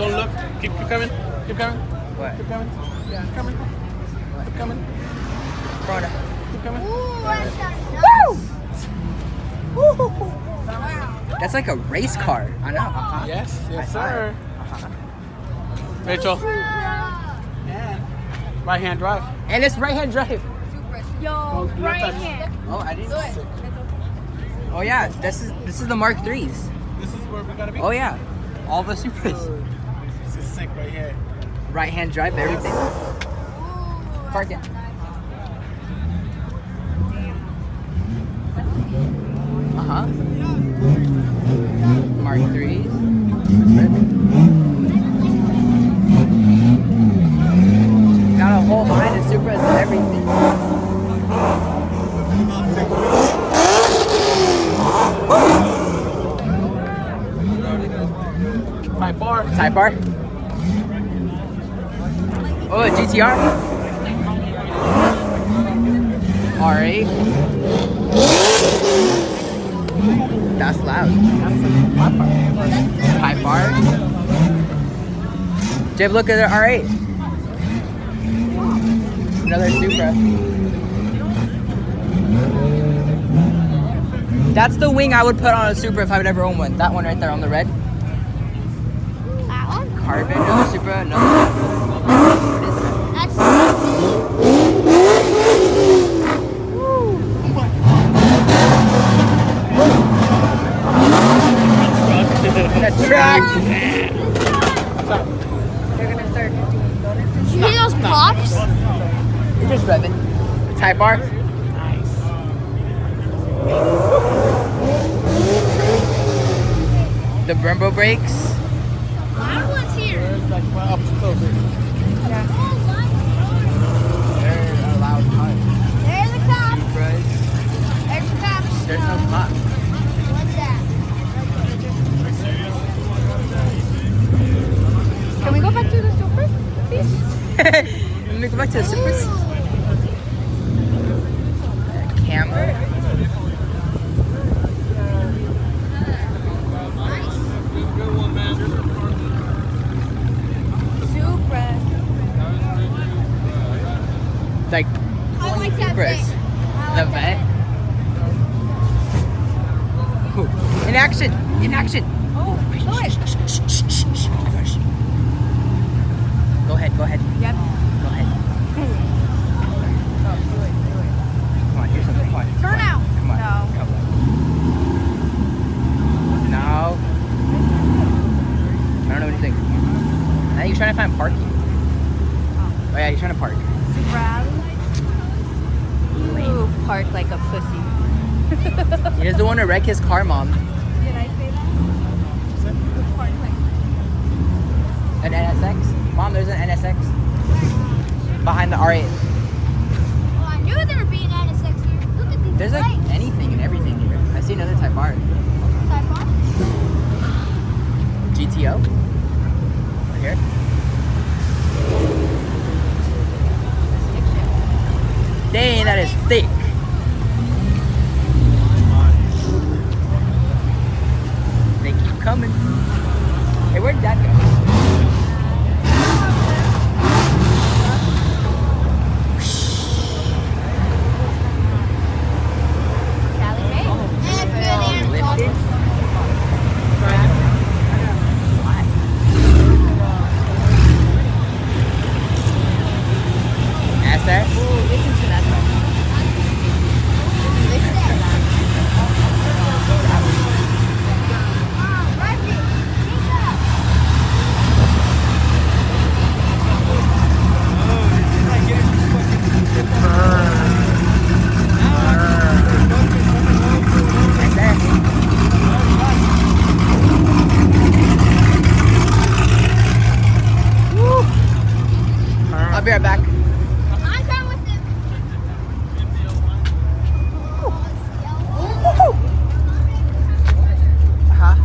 Don't look. Keep coming. Keep coming. What? Keep coming. Yeah, keep coming. Keep coming. Corona. Keep coming. That's like a race car. I know. Yes, yes, I saw sir. it. Rachel. Right hand drive. And it's right hand drive. Yo, right hand. Oh, I didn't. Oh yeah, this is the Mark III's. This is where we gotta be. Oh yeah, all the Supras. This is sick right here. Right hand drive, everything. Park it. Mark III's. Got a whole line of Supras and everything. Type bar. Type R. Oh, a GTR. R8. That's loud. Type R. Jib, look at the R8. Another Supra. That's the wing I would put on a Supra if I would ever own one. That one right there on the red. That one? Carbon, another Supra, another. That's The track. you hear those pops? You're just revving. Type R. The Brembo brakes. That one's here. Like up close. They're a loud car. There's the cops. Supras. There's the cops. There's no pop. What's that? Can we go back to the Supras, please? Let me go back to the Supras. Camel. Supras. Like I like that Supras. thing. The vet. Ooh. In action! In action! Oh, go ahead. Go ahead, go ahead. Yep. Go ahead. Come on, here's something. Come on. Turn out. Come on. No. Come on. No. I don't know what you think. I think you're trying to find parking. Oh yeah, you're trying to park. Ooh, park like a pussy. He doesn't want to wreck his car, Mom. Did I say that? Park like. An NSX? Mom, there's an NSX. Behind the R8. Oh, I knew there would be an NSX here. Look at these There's like lights. anything and everything here. I see another Type R. Type R? GTO. Right here. Dang, that is thick. They keep coming. Hey, where'd that go? Sally Mae. Lifted. Ask that. Listen to that song. Ask that. I'll be right back. I'm done with it. Huh?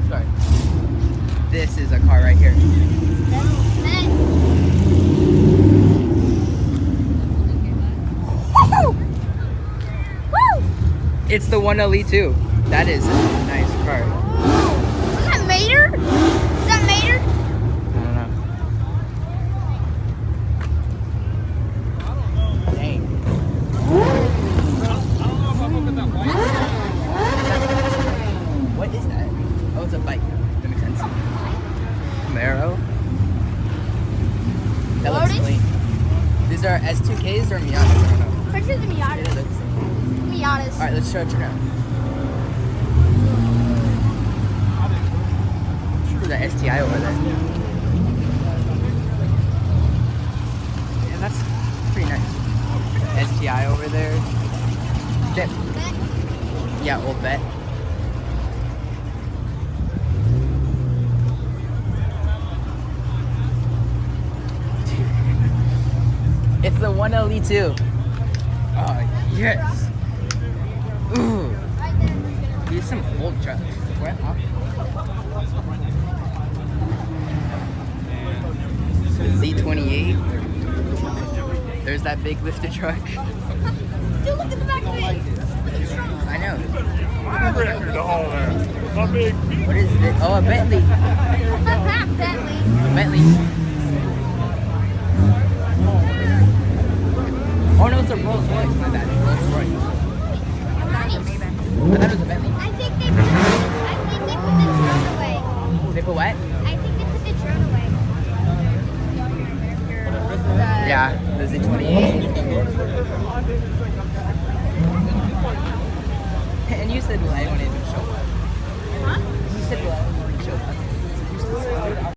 Sorry. This is a car right here. It's the 1LE2. That is a nice car. Look at S2Ks or Miatas? I don't know. Pictures of It Miatas. looks. Miatas. All right, let's show it now. There's an STI over there. Yeah, that's pretty nice. STI over there. Jet. Yeah, old vet. It's the 1LE2. Oh, yes. Ooh. Right there. These are some old trucks. Where? Huh? Z28. There's that big lifted truck. Dude, look at the back of it. Look at the trunk. I know. My big. What is this? Oh, a Bentley. Bentley. Bentley. Oh no, it's a Rolls Royce. My bad. Rolls Royce. Nice. I thought it was a Bentley. I think they put the drone away. They put what? I think they put the drone away. Yeah, the Z28. And you said well, I don't even show up. Huh? You said well.